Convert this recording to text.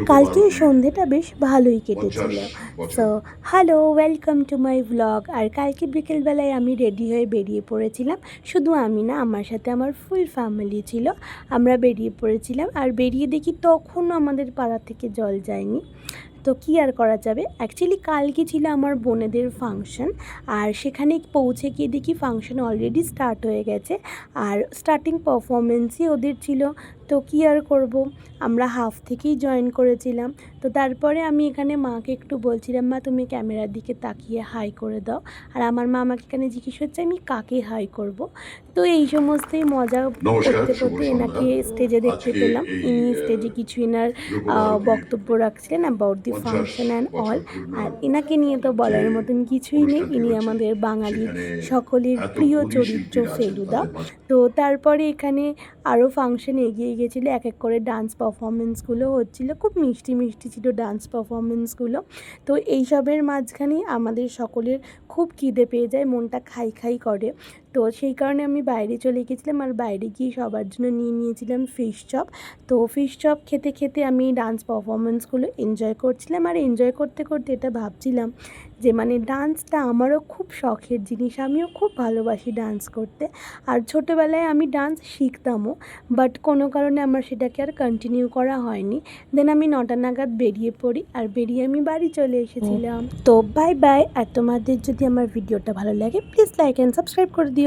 কালকে সন্ধেটা বেশ ভালোই কেটেছিল। So hello, welcome to my vlog. আর কালকে বিকেলবেলায় আমি রেডি হয়ে বেরিয়ে পড়েছিলাম। শুধু আমি না, আমার সাথে আমার ফুল ফ্যামিলি ছিল। আমরা বেরিয়ে পড়েছিলাম, আর বেরিয়ে দেখি তখনও আমাদের পাড়া থেকে জল যায়নি। তো কী আর করা যাবে, অ্যাকচুয়ালি কালকে ছিল আমার বোনেদের ফাংশন, আর সেখানে পৌঁছে গিয়ে দেখি ফাংশন অলরেডি স্টার্ট হয়ে গেছে, আর স্টার্টিং পারফরমেন্সই ওদের ছিল। তো কী আর করব, আমরা হাফ থেকেই জয়েন করেছিলাম। তো তারপরে আমি এখানে মাকে একটু বলছিলাম, মা তুমি ক্যামেরার দিকে তাকিয়ে হাই করে দাও। আর আমার মা আমাকে এখানে জিজ্ঞেস করছে আমি কাকে হাই করব। তো এই সমস্তই মজা নমস্কার, করতে শুভ করতে সন্ধ্যা। এনাকে স্টেজে দেখতে আজকে পেলাম। এই ইনি স্টেজে কিছু এনার রূপভারতীর বক্তব্য রাখছিলেন about the ৫০ function and all. বছর পূর্ণ আর এনাকে নিয়ে তো যে বলার মতন কিছুই নেই, অনুষ্ঠানটি ইনি হচ্ছে, আমাদের বাঙালির সেখানে সকলের এত প্রিয় গুণী চরিত্র শিল্পীরা আছেন, ফেলুদা। তাদের মাঝে তো তারপরে এখানে আরও ফাংশন এগিয়ে গেছিলো, এক এক করে ডান্স পারফরমেন্সগুলো হচ্ছিলো, খুব মিষ্টি মিষ্টি ছিল ডান্স পারফরমেন্সগুলো। তো এইসবের মাঝখানেই আমাদের সকলের খুব খিদে পেয়ে যায়, মনটা খাই খাই করে। তো সেই কারণে আমি বাইরে চলে গেছিলাম, আর বাইরে গিয়ে সবার জন্য নিয়ে নিয়েছিলাম ফিশ চপ। তো ফিশ চপ খেতে খেতে আমি ডান্স পারফরমেন্সগুলো এনজয় করছিলাম, আর এনজয় করতে করতে এটা ভাবছিলাম যে মানে ডান্সটা আমারও খুব শখের জিনিস, আমিও খুব ভালোবাসি ডান্স করতে। আর ছোটোবেলায় আমি ডান্স শিখতামও, বাট কোনো কারণে আমার সেটাকে আর কন্টিনিউ করা হয়নি। দেন আমি 9টা নাগাদ বেরিয়ে পড়ি, আর বেরিয়ে আমি বাড়ি চলে এসেছিলাম। তো বাই বাই। আর তোমাদের যদি আমার ভিডিওটা ভালো লাগে প্লিজ লাইক অ্যান্ড সাবস্ক্রাইব করে দিও।